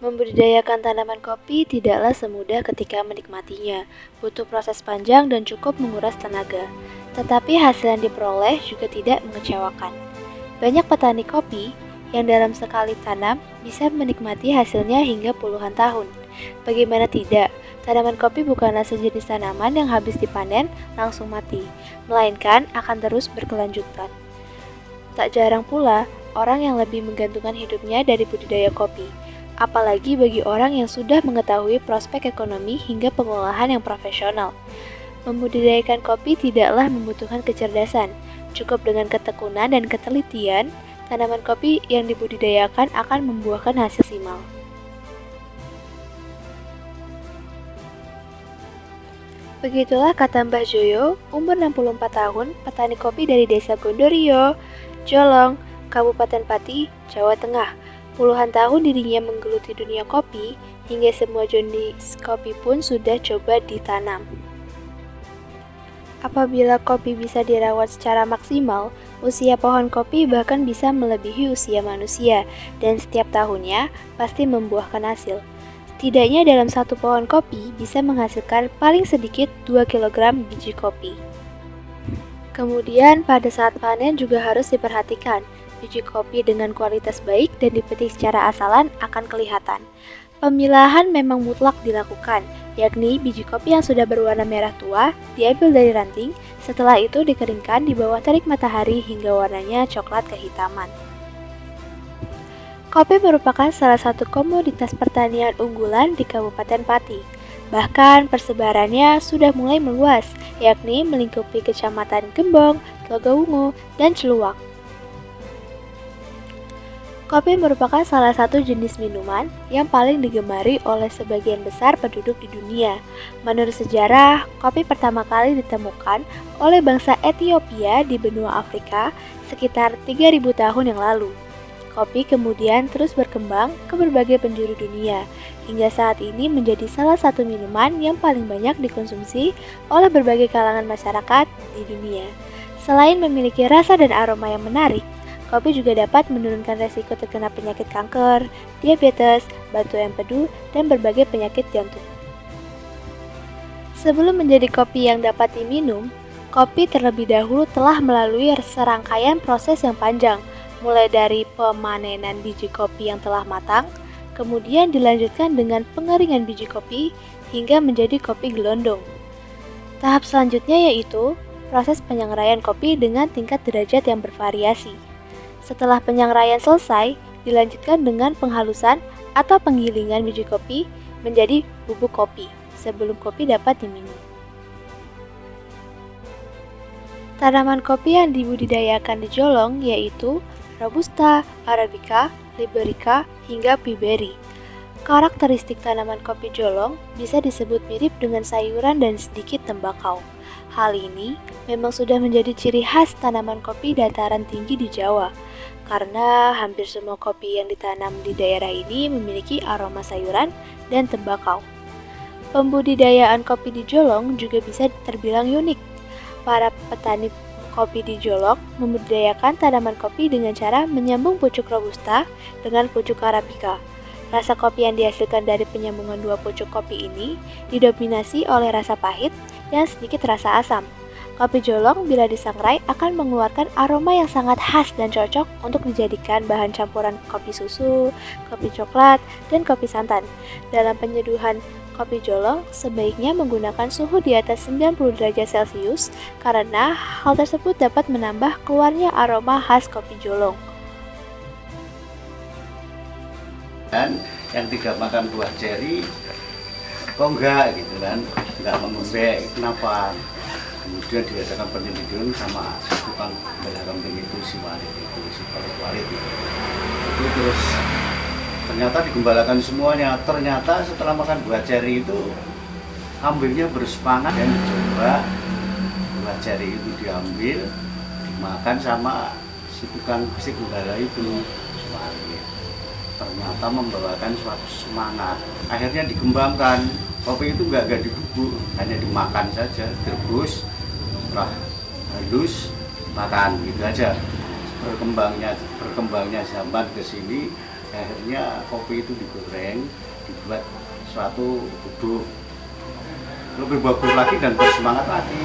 Membudidayakan tanaman kopi tidaklah semudah ketika menikmatinya, butuh proses panjang dan cukup menguras tenaga. Tetapi hasil yang diperoleh juga tidak mengecewakan. Banyak petani kopi yang dalam sekali tanam bisa menikmati hasilnya hingga puluhan tahun. Bagaimana tidak, tanaman kopi bukanlah sejenis tanaman yang habis dipanen langsung mati, melainkan akan terus berkelanjutan. Tak jarang pula orang yang lebih menggantungkan hidupnya dari budidaya kopi, apalagi bagi orang yang sudah mengetahui prospek ekonomi hingga pengolahan yang profesional. Membudidayakan kopi tidaklah membutuhkan kecerdasan, cukup dengan ketekunan dan ketelitian, tanaman kopi yang dibudidayakan akan membuahkan hasil maksimal. Begitulah kata Mbah Joyo, umur 64 tahun, petani kopi dari desa Gondorio, Jolong, Kabupaten Pati, Jawa Tengah. Puluhan tahun dirinya menggeluti dunia kopi, hingga semua jenis kopi pun sudah coba ditanam. Apabila kopi bisa dirawat secara maksimal, usia pohon kopi bahkan bisa melebihi usia manusia, dan setiap tahunnya pasti membuahkan hasil. Setidaknya dalam satu pohon kopi bisa menghasilkan paling sedikit 2 kg biji kopi. Kemudian pada saat panen juga harus diperhatikan. Biji kopi dengan kualitas baik dan dipetik secara asalan akan kelihatan. Pemilahan memang mutlak dilakukan, yakni biji kopi yang sudah berwarna merah tua diambil dari ranting, setelah itu dikeringkan di bawah terik matahari hingga warnanya coklat kehitaman. Kopi merupakan salah satu komoditas pertanian unggulan di Kabupaten Pati. Bahkan persebarannya sudah mulai meluas, yakni melingkupi kecamatan Gembong, Tlogowungu, dan Celuwak. Kopi merupakan salah satu jenis minuman yang paling digemari oleh sebagian besar penduduk di dunia. Menurut sejarah, kopi pertama kali ditemukan oleh bangsa Ethiopia di benua Afrika sekitar 3000 tahun yang lalu. Kopi kemudian terus berkembang ke berbagai penjuru dunia, hingga saat ini menjadi salah satu minuman yang paling banyak dikonsumsi oleh berbagai kalangan masyarakat di dunia. Selain memiliki rasa dan aroma yang menarik, kopi juga dapat menurunkan resiko terkena penyakit kanker, diabetes, batu empedu, dan berbagai penyakit jantung. Sebelum menjadi kopi yang dapat diminum, kopi terlebih dahulu telah melalui serangkaian proses yang panjang, mulai dari pemanenan biji kopi yang telah matang, kemudian dilanjutkan dengan pengeringan biji kopi hingga menjadi kopi gelondong. Tahap selanjutnya yaitu proses penyangraian kopi dengan tingkat derajat yang bervariasi. Setelah penyangraian selesai, dilanjutkan dengan penghalusan atau penggilingan biji kopi menjadi bubuk kopi sebelum kopi dapat diminum. Tanaman kopi yang dibudidayakan di Jolong yaitu Robusta, Arabica, Liberica, hingga Piberry. Karakteristik tanaman kopi Jolong bisa disebut mirip dengan sayuran dan sedikit tembakau. Hal ini memang sudah menjadi ciri khas tanaman kopi dataran tinggi di Jawa, karena hampir semua kopi yang ditanam di daerah ini memiliki aroma sayuran dan tembakau. Pembudidayaan kopi di Jolong juga bisa terbilang unik. Para petani kopi di Jolong membudidayakan tanaman kopi dengan cara menyambung pucuk Robusta dengan pucuk Arabica. Rasa kopi yang dihasilkan dari penyambungan dua pucuk kopi ini didominasi oleh rasa pahit dan sedikit rasa asam. Kopi Jolong bila disangrai akan mengeluarkan aroma yang sangat khas dan cocok untuk dijadikan bahan campuran kopi susu, kopi coklat, dan kopi santan. Dalam penyeduhan kopi Jolong sebaiknya menggunakan suhu di atas 90 derajat Celcius karena hal tersebut dapat menambah keluarnya aroma khas kopi Jolong. Dan yang tidak makan buah ceri, kok enggak gitu kan, enggak mengembek, kenapa? Kemudian diadakan penyelidikan sama si tukang kambing itu, si Walid itu, si Walid itu. Itu terus ternyata digembalakan semuanya. Ternyata setelah makan buah ceri itu kambingnya bersemangat dan dicoba buah ceri itu diambil dimakan sama si tukang si gembala itu, si Walid. Ternyata membawakan suatu semangat. Akhirnya dikembangkan. Kopi itu enggak dibubuk, hanya dimakan saja, direbus, setelah halus makan gitu aja. Berkembangnya zaman ke sini akhirnya kopi itu digoreng, dibuat suatu bubuk lebih bagus lagi dan bersemangat lagi.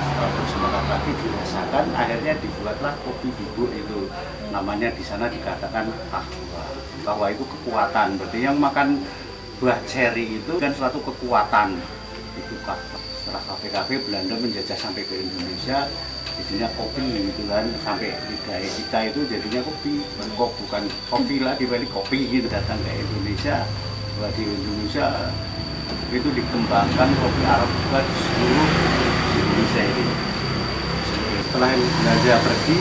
Setelah bersemangat lagi dirasakan, akhirnya dibuatlah kopi bubuk itu. Namanya di sana dikatakan kahwa. Kahwa itu kekuatan. Berarti yang makan buah ceri itu kan suatu kekuatan. Itu kahwa. Setelah kafe-kafe Belanda menjajah sampai ke Indonesia, jadinya kopi gitu kan, sampai lidah kita itu jadinya kopi, bukan kopi lagi, balik kopi gitu. Datang ke Indonesia, buat di Indonesia itu dikembangkan kopi Arab juga di seluruh Indonesia ini. Setelah Belanda pergi,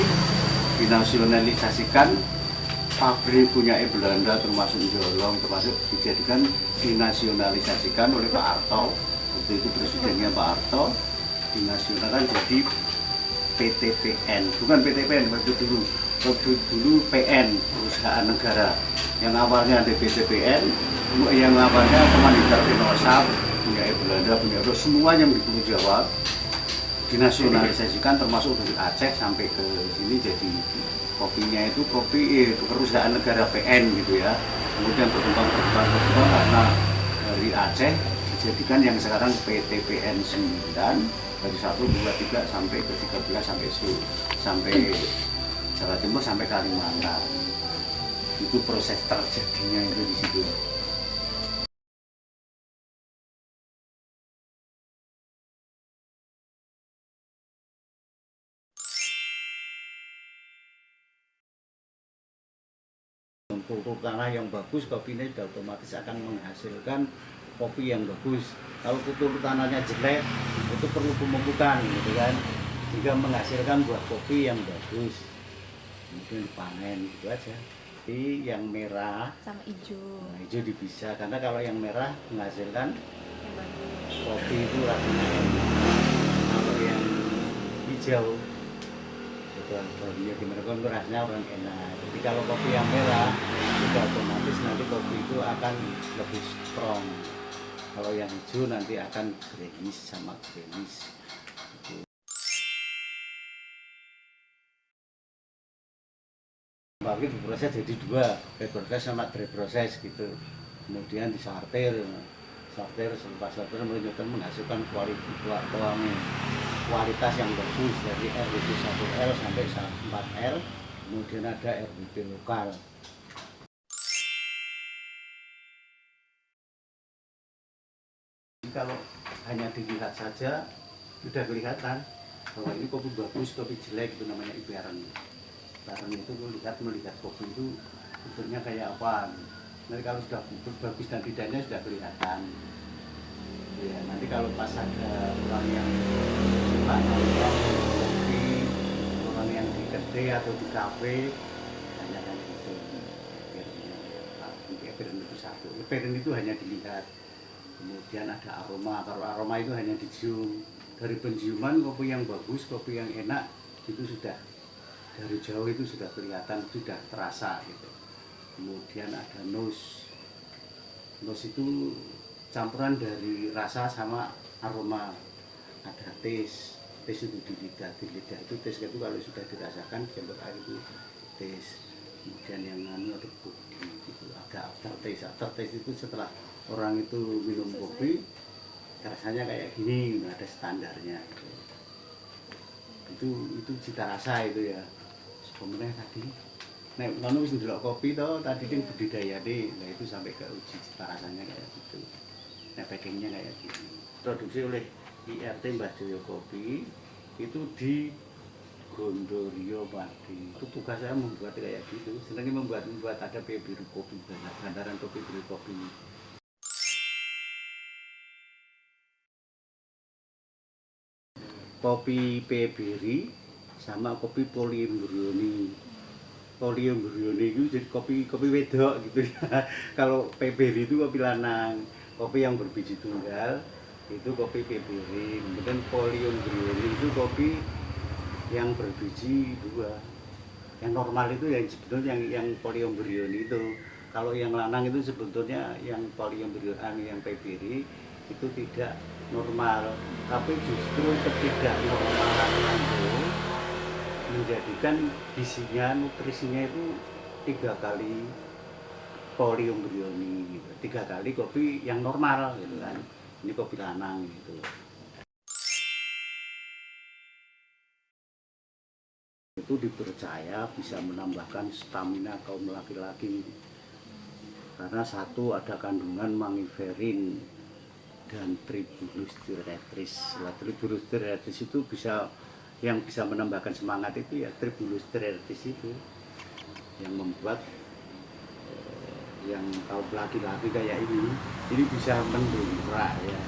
dinasionalisasikan, pabrik punya Belanda termasuk Jolong, termasuk dijadikan dinasionalisasikan oleh Pak Harto. Waktu itu presidennya Pak Harto, dinasionalkan jadi PTPN, bukan PTPN waktu dulu PN, perusahaan negara. Yang awalnya ada PTPN, yang awalnya Komanditer Pinosap, punya Belanda, punya semua yang di Pulau Jawa dinasionalisasikan, termasuk dari Aceh sampai ke sini. Jadi kopinya itu kopi perusahaan negara PN gitu ya. Kemudian berkembang karena dari Aceh dijadikan yang sekarang PTPN 9, dari 1, 2, 3 sampai ke 13 sampai Jawa Timur sampai Kalimantan. Itu proses terjadinya itu di situ. Pupuk tanah yang bagus, kopinya sudah otomatis akan menghasilkan kopi yang bagus. Kalau kultur tanahnya jelek, itu perlu pemupukan gitu kan, sehingga menghasilkan buah kopi yang bagus. Kemudian dipanen gitu aja. Jadi yang merah Sama hijau. nah, hijau dipisah, karena kalau yang merah menghasilkan kopi itu rasanya enak. Kalau yang hijau dia gimana kan rasanya orang enak. Jadi kalau kopi yang merah sudah otomatis nanti kopi itu akan lebih strong. Kalau yang hijau nanti akan gremis sama gremis. Bagi diproses jadi dua, proses sama dry proses gitu. Kemudian disortir, selepas sortir menghasilkan kualitas yang bagus dari RWP 1L sampai 4L. Kemudian ada RWP lokal. Kalau hanya dilihat saja sudah kelihatan bahwa ini kopi bagus, kopi jelek, itu namanya ibaran. Ibaran itu melihat kopi itu bentuknya kayak apa. Nanti kalau sudah bagus dan tidaknya sudah kelihatan. Ya, nanti kalau pas ada orang yang suka kopi, orang yang di kedai atau di kafe, tanyakan itu. Ibaran itu satu. Ibaran itu hanya dilihat. Kemudian ada aroma, kalau aroma itu hanya dicium. Dari penciuman kopi yang bagus, kopi yang enak itu sudah dari jauh itu sudah kelihatan, sudah terasa gitu. Kemudian ada nose. Nose itu campuran dari rasa sama aroma. Ada taste. Taste itu di lidah itu taste itu kalau sudah dirasakan campur air itu taste. Kemudian yang ada body itu ada aftertaste. Aftertaste itu setelah orang itu minum kopi rasanya kayak gini, ada standarnya itu cita rasa itu ya. Sebenarnya tadi nek ngono wis ndelok kopi to tadi kan budidaya deh, nah itu sampai ke uji cita rasanya kayak gitu. Nah packingnya kayak gini, produksi oleh IRT Mbah Joyo Kopi itu di Gondorio Pati. Itu tugas saya membuat kayak gitu, senangnya membuat ada biru kopi, bandaran kopi biru kopi. Kopi Pebiri sama kopi Poliembryoni. Poliembryoni itu jadi kopi wedok gitu ya. Kalau Pebiri itu kopi lanang, kopi yang berbiji tunggal itu kopi Pebiri. Kemudian Poliembryoni itu kopi yang berbiji dua. Yang normal itu yang sebetulnya yang Poliembryoni itu. Kalau yang lanang itu sebetulnya yang Poliembryoni, yang Pebiri itu tidak normal, tapi justru ketidaknormalan itu menjadikan gizinya, nutrisinya itu 3 kali poliumbryoni gitu. 3 kali kopi yang normal gitu kan. Ini kopi lanang gitu. Itu dipercaya bisa menambahkan stamina kaum laki-laki karena satu ada kandungan mangiferin dan tribulus terretris. Nah, tribulus terretris itu yang bisa menambahkan semangat itu ya tribulus terretris itu yang membuat yang kaum laki-laki kayak ini bisa mendongkrak ya,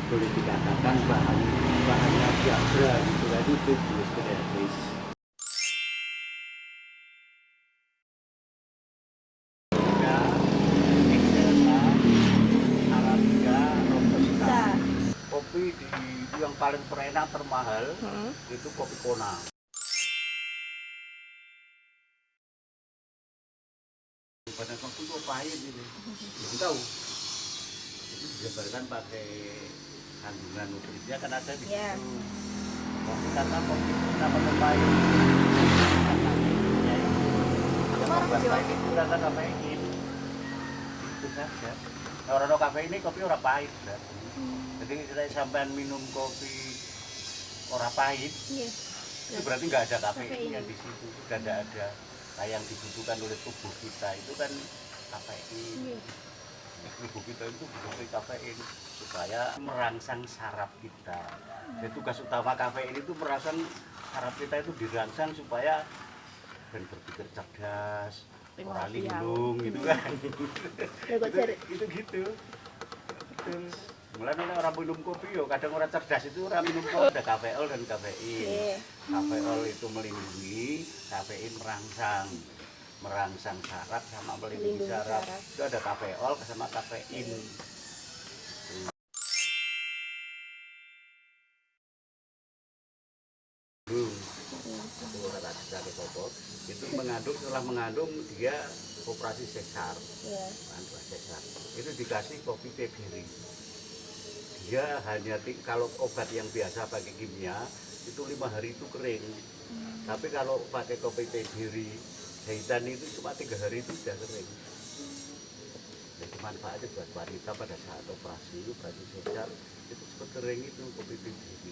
boleh dikatakan bahannya Viagra gitu kan, itu tribulus terretris. Kopi yang paling terenak termahal itu kopi Kona. Pada kopi kok pahit ini, belum tahu. Itu dijabarkan pakai kandungan nutrisinya kan ada di situ. Kopi kata kopi kenapa kok pahit? Karena itu kata kafein. Itu saja. Orang kafein ini kopi orang pahit kan. Jadi kita sampai minum kopi ora pahit, itu berarti nggak ada kafeinnya di situ, sudah tidak ada yang dibutuhkan oleh tubuh kita itu kan kafein. Tubuh kita itu butuh kafein supaya merangsang saraf kita. Jadi tugas utama kafein itu merangsang saraf kita itu dirangsang supaya dan berpikir cerdas, ora linglung gitu kan. itu gitu. Mulai orang minum kopi yo kadang orang cerdas itu orang minum kopi ada kafeol dan kafein. Kafeol itu melindungi, kafein merangsang saraf sama melindungi saraf. Itu ada kafeol sama kafein. Itu setelah mengandung dia operasi sesar, itu dikasih kopi tebiri. Dia hanya kalau obat yang biasa pakai kimia itu 5 hari itu kering, tapi kalau pakai kopi tebiri jahitan itu cuma 3 hari itu sudah kering. Jadi manfaatnya buat wanita pada saat operasi sesar itu cepat kering itu kopi tebiri.